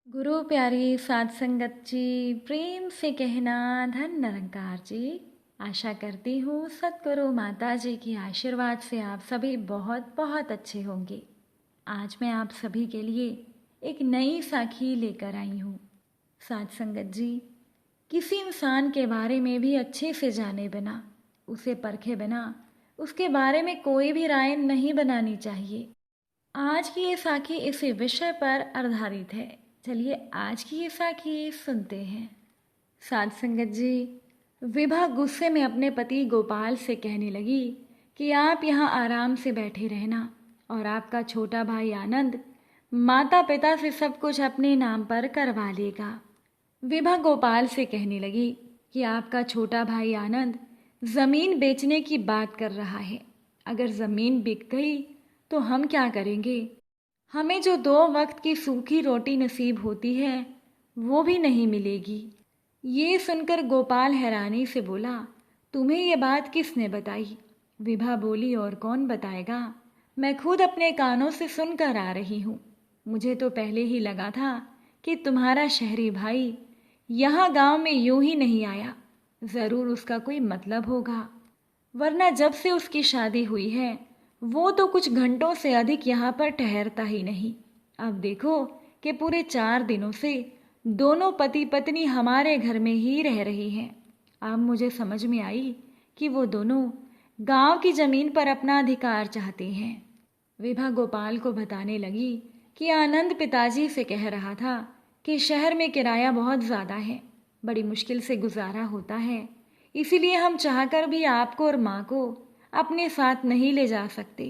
गुरु प्यारी साध संगत जी, प्रेम से कहना धन निरंकार जी। आशा करती हूँ सतगुरु माता जी की आशीर्वाद से आप सभी बहुत बहुत अच्छे होंगे। आज मैं आप सभी के लिए एक नई साखी लेकर आई हूँ। साध संगत जी, किसी इंसान के बारे में भी अच्छे से जाने बिना, उसे परखे बिना उसके बारे में कोई भी राय नहीं बनानी चाहिए। आज की ये साखी इसी विषय पर आधारित है। चलिए आज की ये साखी सुनते हैं। साध संगत जी, विभा गुस्से में अपने पति गोपाल से कहने लगी कि आप यहाँ आराम से बैठे रहना और आपका छोटा भाई आनंद माता पिता से सब कुछ अपने नाम पर करवा लेगा। विभा गोपाल से कहने लगी कि आपका छोटा भाई आनंद ज़मीन बेचने की बात कर रहा है। अगर ज़मीन बिक गई तो हम क्या करेंगे? हमें जो 2 वक्त की सूखी रोटी नसीब होती है वो भी नहीं मिलेगी। ये सुनकर गोपाल हैरानी से बोला, तुम्हें ये बात किसने बताई? विभा बोली, और कौन बताएगा, मैं खुद अपने कानों से सुनकर आ रही हूँ। मुझे तो पहले ही लगा था कि तुम्हारा शहरी भाई यहाँ गांव में यूं ही नहीं आया, ज़रूर उसका कोई मतलब होगा, वरना जब से उसकी शादी हुई है वो तो कुछ घंटों से अधिक यहाँ पर ठहरता ही नहीं। अब देखो कि पूरे 4 दिनों से दोनों पति पत्नी हमारे घर में ही रह रही हैं। अब मुझे समझ में आई कि वो दोनों गांव की जमीन पर अपना अधिकार चाहते हैं। विभा गोपाल को बताने लगी कि आनंद पिताजी से कह रहा था कि शहर में किराया बहुत ज़्यादा है, बड़ी मुश्किल से गुजारा होता है, इसीलिए हम चाहकर भी आपको और माँ को अपने साथ नहीं ले जा सकते।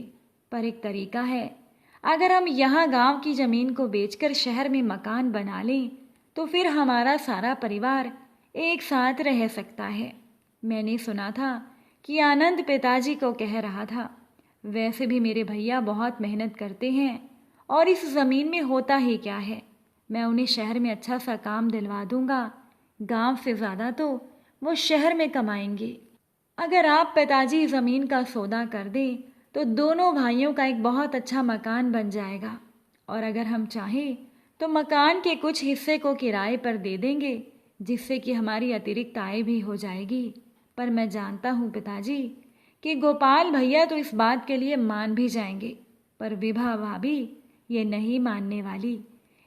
पर एक तरीका है, अगर हम यहाँ गांव की ज़मीन को बेचकर शहर में मकान बना लें तो फिर हमारा सारा परिवार एक साथ रह सकता है। मैंने सुना था कि आनंद पिताजी को कह रहा था, वैसे भी मेरे भैया बहुत मेहनत करते हैं और इस ज़मीन में होता ही क्या है, मैं उन्हें शहर में अच्छा सा काम दिलवा दूंगा, गांव से ज़्यादा तो वो शहर में कमाएंगे। अगर आप पिताजी ज़मीन का सौदा कर दें तो दोनों भाइयों का एक बहुत अच्छा मकान बन जाएगा, और अगर हम चाहें तो मकान के कुछ हिस्से को किराए पर दे देंगे, जिससे कि हमारी अतिरिक्त आय भी हो जाएगी। पर मैं जानता हूँ पिताजी कि गोपाल भैया तो इस बात के लिए मान भी जाएंगे, पर विभा भाभी ये नहीं मानने वाली।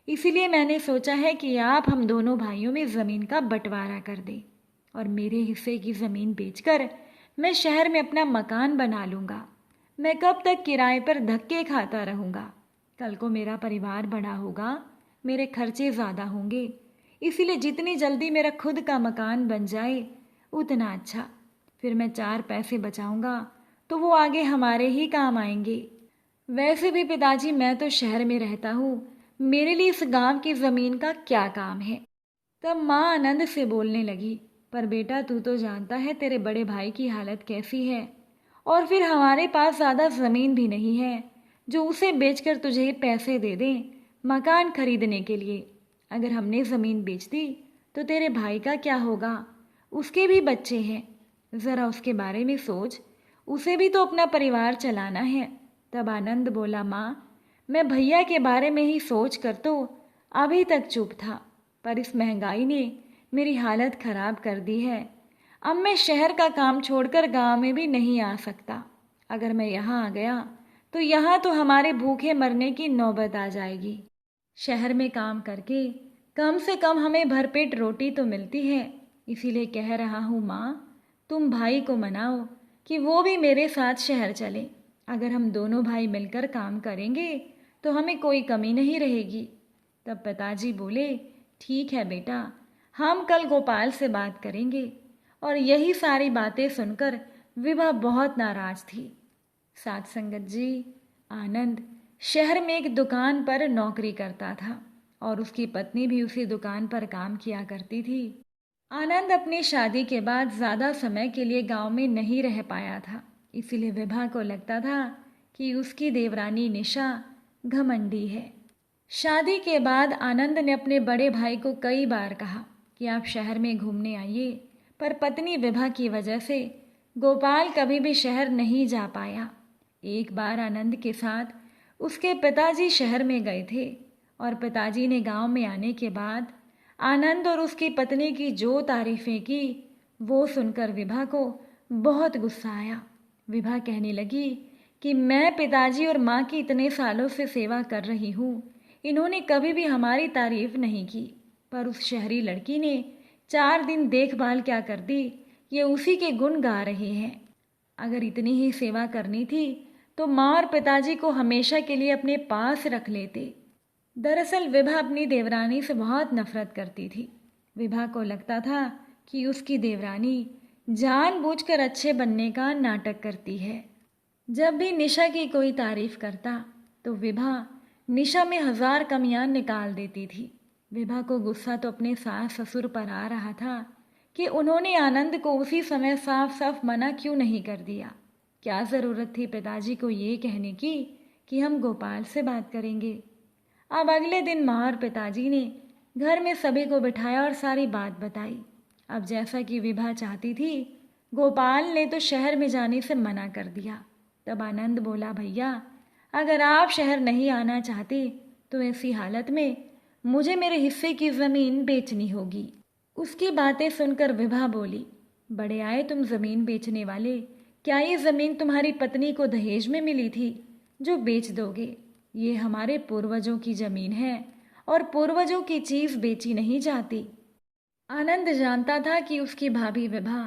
इसीलिए मैंने सोचा है कि आप हम दोनों भाइयों में ज़मीन का बंटवारा कर दें और मेरे हिस्से की ज़मीन बेचकर मैं शहर में अपना मकान बना लूँगा। मैं कब तक किराए पर धक्के खाता रहूँगा? कल को मेरा परिवार बड़ा होगा, मेरे खर्चे ज़्यादा होंगे, इसीलिए जितनी जल्दी मेरा खुद का मकान बन जाए उतना अच्छा। फिर मैं 4 पैसे बचाऊँगा तो वो आगे हमारे ही काम आएंगे। वैसे भी पिताजी मैं तो शहर में रहता हूँ, मेरे लिए इस गांव की ज़मीन का क्या काम है? तब माँ आनंद से बोलने लगी, पर बेटा तू तो जानता है तेरे बड़े भाई की हालत कैसी है, और फिर हमारे पास ज़्यादा ज़मीन भी नहीं है जो उसे बेचकर तुझे पैसे दे दें मकान खरीदने के लिए। अगर हमने ज़मीन बेच दी तो तेरे भाई का क्या होगा? उसके भी बच्चे हैं, ज़रा उसके बारे में सोच, उसे भी तो अपना परिवार चलाना है। तब आनंद बोला, माँ मैं भैया के बारे में ही सोच कर तो अभी तक चुप था, पर इस महंगाई ने मेरी हालत खराब कर दी है। अब मैं शहर का काम छोड़कर गांव में भी नहीं आ सकता। अगर मैं यहाँ आ गया तो यहाँ तो हमारे भूखे मरने की नौबत आ जाएगी। शहर में काम करके कम से कम हमें भरपेट रोटी तो मिलती है, इसीलिए कह रहा हूँ माँ, तुम भाई को मनाओ कि वो भी मेरे साथ शहर चले। अगर हम दोनों भाई मिलकर काम करेंगे तो हमें कोई कमी नहीं रहेगी। तब पिताजी बोले, ठीक है बेटा, हम कल गोपाल से बात करेंगे। और यही सारी बातें सुनकर विभा बहुत नाराज थी। साथ संगत जी, आनंद शहर में एक दुकान पर नौकरी करता था और उसकी पत्नी भी उसी दुकान पर काम किया करती थी। आनंद अपनी शादी के बाद ज़्यादा समय के लिए गांव में नहीं रह पाया था, इसीलिए विभा को लगता था कि उसकी देवरानी निशा घमंडी है। शादी के बाद आनंद ने अपने बड़े भाई को कई बार कहा कि आप शहर में घूमने आइए, पर पत्नी विभा की वजह से गोपाल कभी भी शहर नहीं जा पाया। एक बार आनंद के साथ उसके पिताजी शहर में गए थे और पिताजी ने गांव में आने के बाद आनंद और उसकी पत्नी की जो तारीफें की, वो सुनकर विभा को बहुत गुस्सा आया। विभा कहने लगी कि मैं पिताजी और माँ की इतने सालों से सेवा कर रही हूँ, इन्होंने कभी भी हमारी तारीफ नहीं की, पर उस शहरी लड़की ने 4 दिन देखभाल क्या कर दी, ये उसी के गुण गा रहे हैं। अगर इतनी ही सेवा करनी थी तो माँ और पिताजी को हमेशा के लिए अपने पास रख लेते। दरअसल विभा अपनी देवरानी से बहुत नफरत करती थी। विभा को लगता था कि उसकी देवरानी जानबूझकर अच्छे बनने का नाटक करती है। जब भी निशा की कोई तारीफ करता तो विभा निशा में 1000 कमियां निकाल देती थी। विभा को गुस्सा तो अपने सास ससुर पर आ रहा था कि उन्होंने आनंद को उसी समय साफ साफ मना क्यों नहीं कर दिया। क्या ज़रूरत थी पिताजी को ये कहने की कि हम गोपाल से बात करेंगे। अब अगले दिन माँ और पिताजी ने घर में सभी को बिठाया और सारी बात बताई। अब जैसा कि विभा चाहती थी, गोपाल ने तो शहर में जाने से मना कर दिया। तब आनंद बोला, भैया अगर आप शहर नहीं आना चाहते तो ऐसी हालत में मुझे मेरे हिस्से की ज़मीन बेचनी होगी। उसकी बातें सुनकर विभा बोली, बड़े आए तुम ज़मीन बेचने वाले, क्या ये ज़मीन तुम्हारी पत्नी को दहेज में मिली थी जो बेच दोगे? ये हमारे पूर्वजों की ज़मीन है और पूर्वजों की चीज़ बेची नहीं जाती। आनंद जानता था कि उसकी भाभी विभा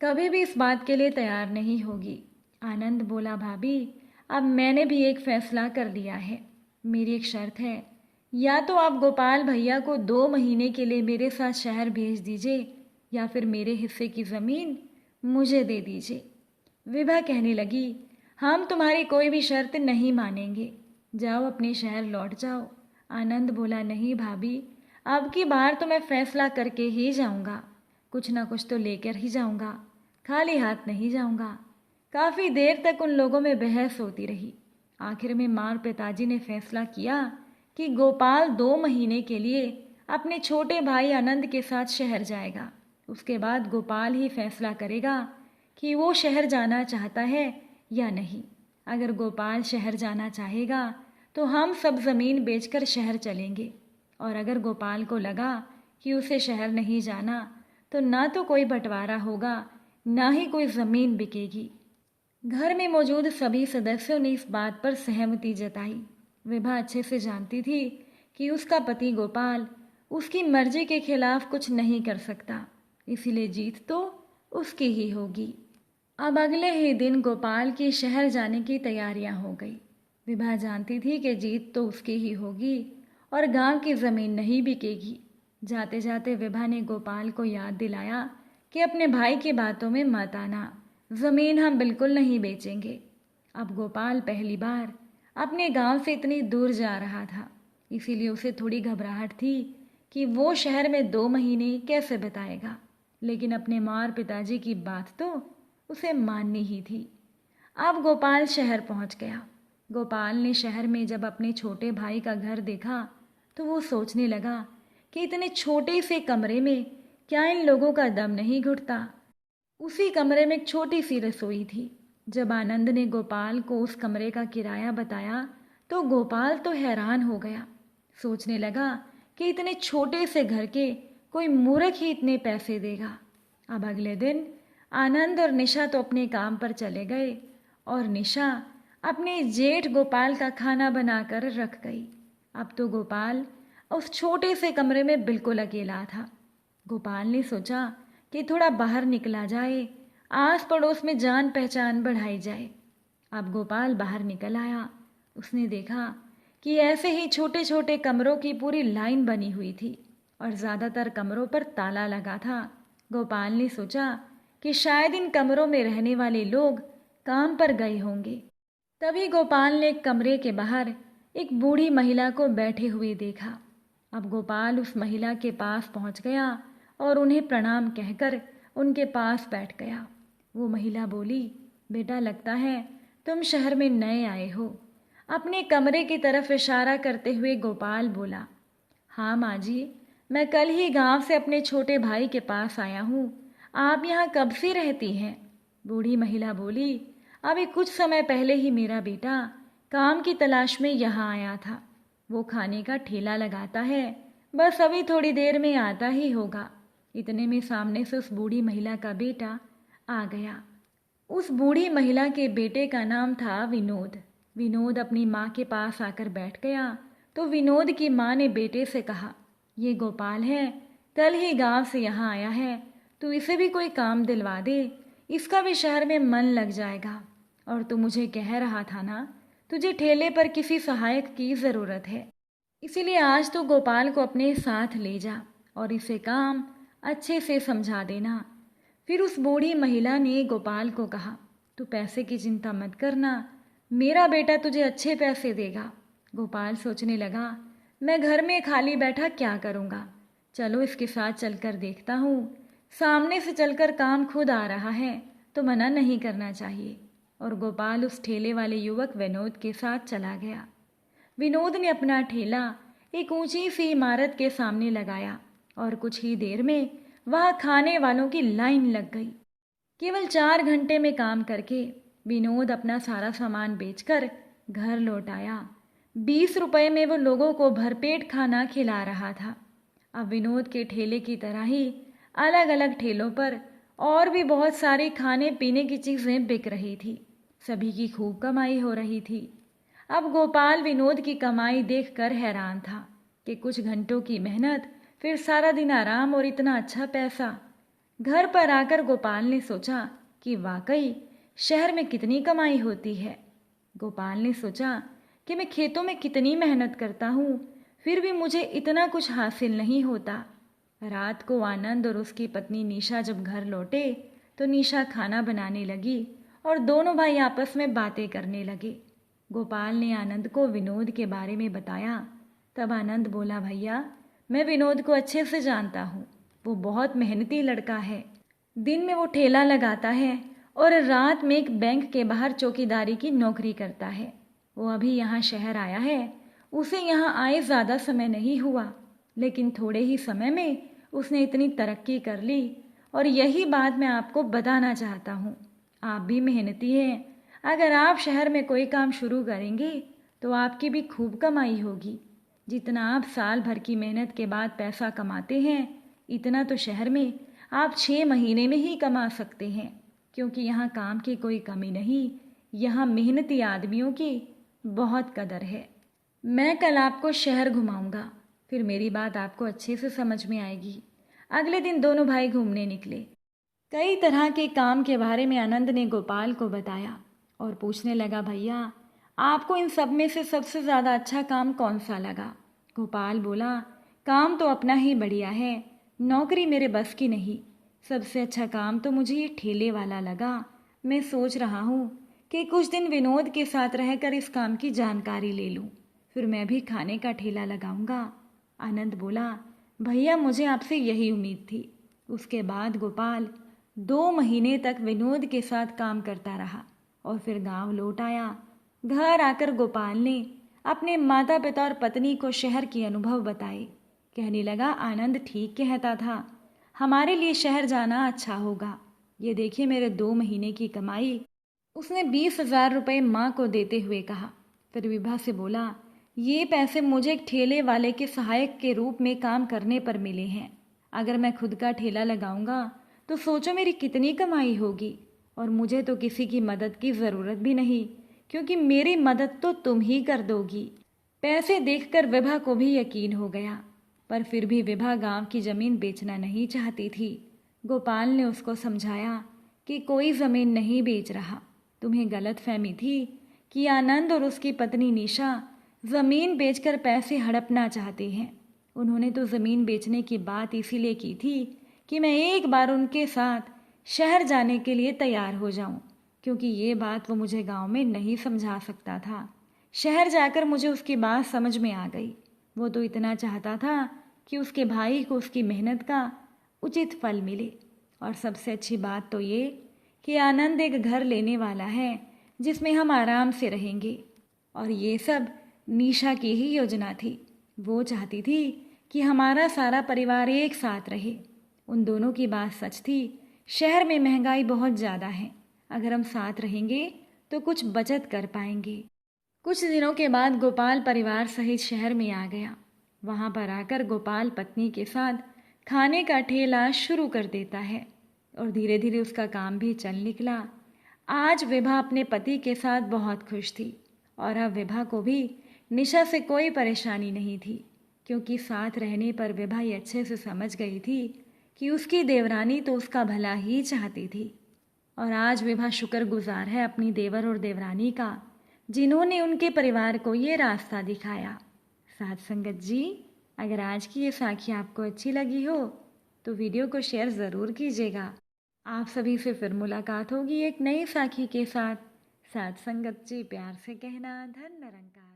कभी भी इस बात के लिए तैयार नहीं होगी। आनंद बोला, भाभी अब मैंने भी एक फैसला कर लिया है। मेरी एक शर्त है, या तो आप गोपाल भैया को 2 महीने के लिए मेरे साथ शहर भेज दीजिए या फिर मेरे हिस्से की ज़मीन मुझे दे दीजिए। विभा कहने लगी, हम तुम्हारी कोई भी शर्त नहीं मानेंगे, जाओ अपने शहर लौट जाओ। आनंद बोला, नहीं भाभी, अब की बार तो मैं फैसला करके ही जाऊंगा, कुछ ना कुछ तो लेकर ही जाऊंगा, खाली हाथ नहीं जाऊंगा। काफ़ी देर तक उन लोगों में बहस होती रही। आखिर में माँ और पिताजी ने फैसला किया कि गोपाल 2 महीने के लिए अपने छोटे भाई आनंद के साथ शहर जाएगा। उसके बाद गोपाल ही फैसला करेगा कि वो शहर जाना चाहता है या नहीं। अगर गोपाल शहर जाना चाहेगा तो हम सब ज़मीन बेचकर शहर चलेंगे, और अगर गोपाल को लगा कि उसे शहर नहीं जाना तो ना तो कोई बंटवारा होगा, ना ही कोई ज़मीन बिकेगी। घर में मौजूद सभी सदस्यों ने इस बात पर सहमति जताई। विभा अच्छे से जानती थी कि उसका पति गोपाल उसकी मर्जी के खिलाफ कुछ नहीं कर सकता, इसीलिए जीत तो उसकी ही होगी। अब अगले ही दिन गोपाल की शहर जाने की तैयारियां हो गई। विभा जानती थी कि जीत तो उसकी ही होगी और गांव की ज़मीन नहीं बिकेगी। जाते जाते विभा ने गोपाल को याद दिलाया कि अपने भाई की बातों में मत आना, ज़मीन हम बिल्कुल नहीं बेचेंगे। अब गोपाल पहली बार अपने गांव से इतनी दूर जा रहा था, इसीलिए उसे थोड़ी घबराहट थी कि वो शहर में 2 महीने कैसे बिताएगा, लेकिन अपने माँ और पिताजी की बात तो उसे माननी ही थी। अब गोपाल शहर पहुंच गया। गोपाल ने शहर में जब अपने छोटे भाई का घर देखा तो वो सोचने लगा कि इतने छोटे से कमरे में क्या इन लोगों का दम नहीं घुटता। उसी कमरे में एक छोटी सी रसोई थी। जब आनंद ने गोपाल को उस कमरे का किराया बताया तो गोपाल तो हैरान हो गया। सोचने लगा कि इतने छोटे से घर के कोई मूर्ख ही इतने पैसे देगा। अब अगले दिन आनंद और निशा तो अपने काम पर चले गए और निशा अपने जेठ गोपाल का खाना बनाकर रख गई। अब तो गोपाल उस छोटे से कमरे में बिल्कुल अकेला था। गोपाल ने सोचा कि थोड़ा बाहर निकला जाए, आस पड़ोस में जान पहचान बढ़ाई जाए। अब गोपाल बाहर निकल आया। उसने देखा कि ऐसे ही छोटे छोटे कमरों की पूरी लाइन बनी हुई थी और ज़्यादातर कमरों पर ताला लगा था। गोपाल ने सोचा कि शायद इन कमरों में रहने वाले लोग काम पर गए होंगे। तभी गोपाल ने एक कमरे के बाहर एक बूढ़ी महिला को बैठे हुए देखा। अब गोपाल उस महिला के पास पहुंच गया और उन्हें प्रणाम कहकर उनके पास बैठ गया। वो महिला बोली, बेटा लगता है तुम शहर में नए आए हो। अपने कमरे की तरफ इशारा करते हुए गोपाल बोला, हाँ माँ जी, मैं कल ही गांव से अपने छोटे भाई के पास आया हूँ। आप यहाँ कब से रहती हैं? बूढ़ी महिला बोली, अभी कुछ समय पहले ही मेरा बेटा काम की तलाश में यहाँ आया था। वो खाने का ठेला लगाता है, बस अभी थोड़ी देर में आता ही होगा। इतने में सामने से उस बूढ़ी महिला का बेटा आ गया। उस बूढ़ी महिला के बेटे का नाम था विनोद। विनोद अपनी माँ के पास आकर बैठ गया तो विनोद की माँ ने बेटे से कहा, ये गोपाल है, कल ही गांव से यहाँ आया है, तू इसे भी कोई काम दिलवा दे, इसका भी शहर में मन लग जाएगा। और तू मुझे कह रहा था ना, तुझे ठेले पर किसी सहायक की ज़रूरत है, इसीलिए आज तो गोपाल को अपने साथ ले जा और इसे काम अच्छे से समझा देना। फिर उस बूढ़ी महिला ने गोपाल को कहा, तू पैसे की चिंता मत करना, मेरा बेटा तुझे अच्छे पैसे देगा। गोपाल सोचने लगा, मैं घर में खाली बैठा क्या करूँगा, चलो इसके साथ चलकर देखता हूँ। सामने से चलकर काम खुद आ रहा है तो मना नहीं करना चाहिए। और गोपाल उस ठेले वाले युवक विनोद के साथ चला गया। विनोद ने अपना ठेला एक ऊंची सी इमारत के सामने लगाया और कुछ ही देर में वहाँ खाने वालों की लाइन लग गई। केवल 4 घंटे में काम करके विनोद अपना सारा सामान बेचकर घर लौट आया। 20 रुपए में वो लोगों को भरपेट खाना खिला रहा था। अब विनोद के ठेले की तरह ही अलग अलग ठेलों पर और भी बहुत सारी खाने पीने की चीज़ें बिक रही थी। सभी की खूब कमाई हो रही थी। अब गोपाल विनोद की कमाई देखकर हैरान था कि कुछ घंटों की मेहनत, फिर सारा दिन आराम और इतना अच्छा पैसा। घर पर आकर गोपाल ने सोचा कि वाकई शहर में कितनी कमाई होती है। गोपाल ने सोचा कि मैं खेतों में कितनी मेहनत करता हूँ, फिर भी मुझे इतना कुछ हासिल नहीं होता। रात को आनंद और उसकी पत्नी निशा जब घर लौटे तो निशा खाना बनाने लगी और दोनों भाई आपस में बातें करने लगे। गोपाल ने आनंद को विनोद के बारे में बताया। तब आनंद बोला, भैया मैं विनोद को अच्छे से जानता हूँ, वो बहुत मेहनती लड़का है। दिन में वो ठेला लगाता है और रात में एक बैंक के बाहर चौकीदारी की नौकरी करता है। वो अभी यहाँ शहर आया है, उसे यहाँ आए ज़्यादा समय नहीं हुआ, लेकिन थोड़े ही समय में उसने इतनी तरक्की कर ली। और यही बात मैं आपको बताना चाहता हूँ, आप भी मेहनती हैं, अगर आप शहर में कोई काम शुरू करेंगे तो आपकी भी खूब कमाई होगी। जितना आप साल भर की मेहनत के बाद पैसा कमाते हैं, इतना तो शहर में आप 6 महीने में ही कमा सकते हैं, क्योंकि यहाँ काम की कोई कमी नहीं, यहाँ मेहनती आदमियों की बहुत कदर है। मैं कल आपको शहर घुमाऊंगा, फिर मेरी बात आपको अच्छे से समझ में आएगी। अगले दिन दोनों भाई घूमने निकले। कई तरह के काम के बारे में आनंद ने गोपाल को बताया और पूछने लगा, भैया आपको इन सब में से सबसे ज़्यादा अच्छा काम कौन सा लगा? गोपाल बोला, काम तो अपना ही बढ़िया है, नौकरी मेरे बस की नहीं। सबसे अच्छा काम तो मुझे ये ठेले वाला लगा। मैं सोच रहा हूँ कि कुछ दिन विनोद के साथ रहकर इस काम की जानकारी ले लूँ, फिर मैं भी खाने का ठेला लगाऊंगा। आनंद बोला, भैया मुझे आपसे यही उम्मीद थी। उसके बाद गोपाल 2 महीने तक विनोद के साथ काम करता रहा और फिर गांव लौट आया। घर आकर गोपाल ने अपने माता पिता और पत्नी को शहर के अनुभव बताए। कहने लगा, आनंद ठीक कहता था, हमारे लिए शहर जाना अच्छा होगा। ये देखिए मेरे 2 महीने की कमाई। उसने 20,000 रुपये माँ को देते हुए कहा। फिर विभा से बोला, ये पैसे मुझे एक ठेले वाले के सहायक के रूप में काम करने पर मिले हैं। अगर मैं खुद का ठेला लगाऊंगा तो सोचो मेरी कितनी कमाई होगी। और मुझे तो किसी की मदद की ज़रूरत भी नहीं, क्योंकि मेरी मदद तो तुम ही कर दोगी। पैसे देखकर विभा को भी यकीन हो गया, पर फिर भी विभा गांव की ज़मीन बेचना नहीं चाहती थी। गोपाल ने उसको समझाया कि कोई ज़मीन नहीं बेच रहा, तुम्हें गलतफहमी थी कि आनंद और उसकी पत्नी निशा ज़मीन बेचकर पैसे हड़पना चाहते हैं। उन्होंने तो ज़मीन बेचने की बात इसीलिए की थी कि मैं एक बार उनके साथ शहर जाने के लिए तैयार हो जाऊं, क्योंकि ये बात वो मुझे गांव में नहीं समझा सकता था। शहर जाकर मुझे उसकी बात समझ में आ गई। वो तो इतना चाहता था कि उसके भाई को उसकी मेहनत का उचित फल मिले। और सबसे अच्छी बात तो ये कि आनंद एक घर लेने वाला है जिसमें हम आराम से रहेंगे। और ये सब निशा की ही योजना थी। वो चाहती थी कि हमारा सारा परिवार एक साथ रहे। उन दोनों की बात सच थी। शहर में महंगाई बहुत ज़्यादा है, अगर हम साथ रहेंगे तो कुछ बचत कर पाएंगे। कुछ दिनों के बाद गोपाल परिवार सहित शहर में आ गया। वहाँ पर आकर गोपाल पत्नी के साथ खाने का ठेला शुरू कर देता है और धीरे धीरे उसका काम भी चल निकला। आज विभा अपने पति के साथ बहुत खुश थी और अब विभा को भी निशा से कोई परेशानी नहीं थी, क्योंकि साथ रहने पर विभा ये अच्छे से समझ गई थी कि उसकी देवरानी तो उसका भला ही चाहती थी। और आज विभा शुक्रगुजार है अपनी देवर और देवरानी का, जिन्होंने उनके परिवार को ये रास्ता दिखाया। साथ संगत जी, अगर आज की ये साखी आपको अच्छी लगी हो तो वीडियो को शेयर ज़रूर कीजिएगा। आप सभी से फिर मुलाकात होगी एक नई साखी के साथ। साथ संगत जी, प्यार से कहना धन निरंकार।